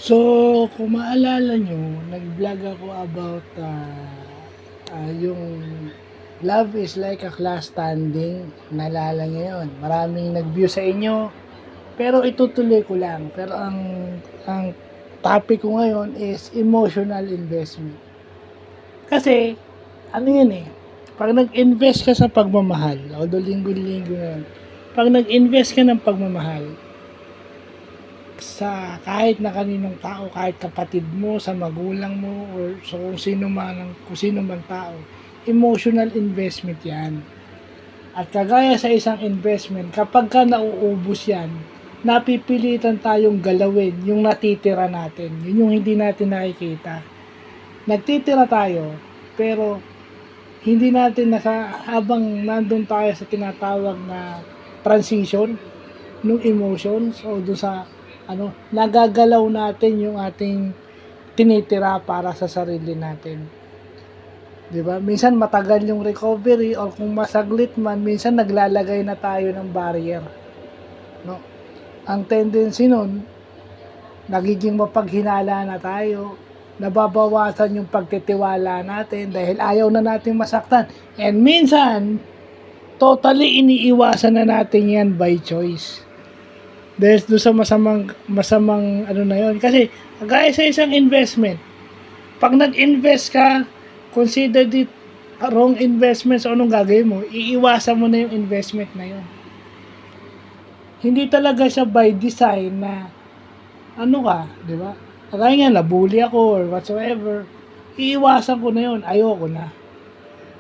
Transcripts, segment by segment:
So, kung maalala nyo, nag-vlog ako about yung love is like a class standing. Naalala nyo yun. Maraming nag-view sa inyo. Pero itutuloy ko lang. Pero ang topic ko ngayon is emotional investment. Kasi, ano yun eh, pag nag-invest ka sa pagmamahal, although linggo-linggo na yun, pag nag-invest ka ng pagmamahal, sa kahit na kaninong tao, kahit kapatid mo, sa magulang mo, or sa kung sino man tao, emotional investment yan. At kagaya sa isang investment, kapag ka nauubos yan, napipilitan tayong galawin yung natitira natin. Yun yung hindi natin nakikita. Nagtitira tayo, pero hindi natin habang nandun tayo sa tinatawag na transition ng emotions o doon sa nagagalaw natin yung ating tinitira para sa sarili natin. 'Di ba? Minsan matagal yung recovery or kung masaglit man, minsan naglalagay na tayo ng barrier. No? Ang tendency nun, nagiging mapaghinala na tayo, nababawasan yung pagtitiwala natin dahil ayaw na natin masaktan. And minsan, totally iniiwasan na natin yan by choice. Dahil doon sa masamang na yon. Kasi, gaya sa isang investment, pag nag-invest ka, consider it wrong investment, so anong gagawin mo? Iiwasan mo na yung investment na yon. Hindi talaga siya by design na di ba? Kaya nga, nabully ako or whatsoever, iiwasan ko na yon, ayoko na.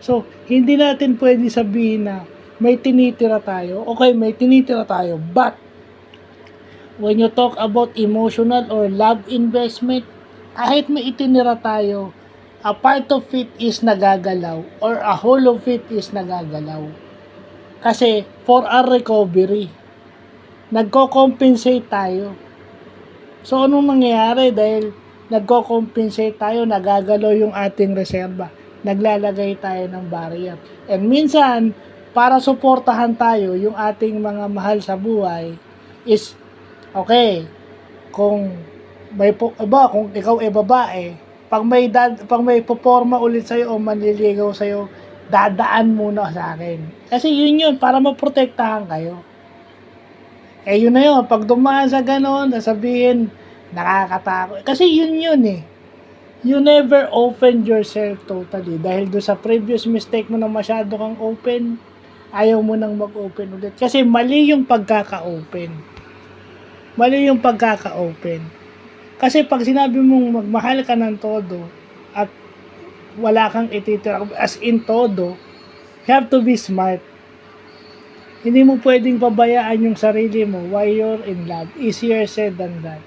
So, hindi natin pwede sabihin na may tinitira tayo. Okay, may tinitira tayo, but when you talk about emotional or love investment, kahit may itinira tayo, a part of it is nagagalaw or a whole of it is nagagalaw. Kasi for our recovery, nagko-compensate tayo. So anong nangyayari dahil nagko-compensate tayo, nagagalaw yung ating reserba, naglalagay tayo ng barrier. And minsan, para suportahan tayo yung ating mga mahal sa buhay is okay, kung kung ikaw ay babae, pag may poporma ulit sa'yo o manliligaw sa'yo, dadaan muna sa akin. Kasi yun, para maprotektahan kayo. Yun na yun, pag dumaan sa ganon, sasabihin, nakakatakot. Kasi yun eh. You never open yourself totally. Dahil doon sa previous mistake mo na masyado kang open, ayaw mo nang mag-open ulit. Kasi mali yung pagkaka-open. Kasi pag sinabi mong magmahal ka ng todo at wala kang ititira, as in todo, you have to be smart. Hindi mo pwedeng pabayaan yung sarili mo while you're in love. Easier said than done.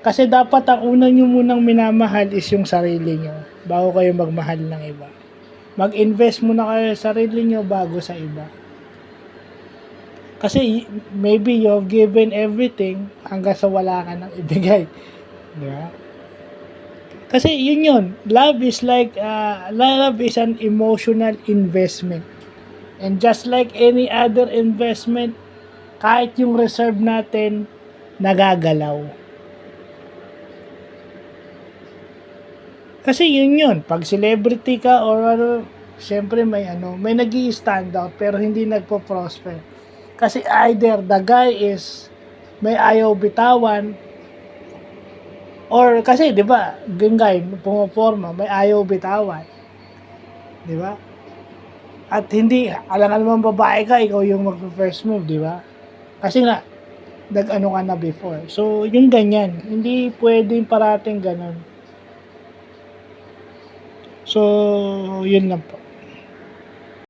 Kasi dapat ang una nyo munang minamahal is yung sarili nyo bago kayo magmahal ng iba. Mag-invest muna kayo sa sarili nyo bago sa iba. Kasi maybe you've given everything hanggang sa wala ka nang ibigay. Diba? Kasi yun. Love is an emotional investment. And just like any other investment, kahit yung reserve natin, nagagalaw. Kasi yun. Pag celebrity ka or syempre may nag-i-stand out pero hindi nagpo-prosper. Kasi either the guy is may ayaw bitawan or kasi 'di ba, yung guy pumoporma, may ayaw bitawan. 'Di ba? At hindi alangan naman babae ka, ikaw yung mag-first move, 'di ba? Kasi nga ka na before. So, yung ganyan, hindi pwedeng parating ganun. So, yun lang po.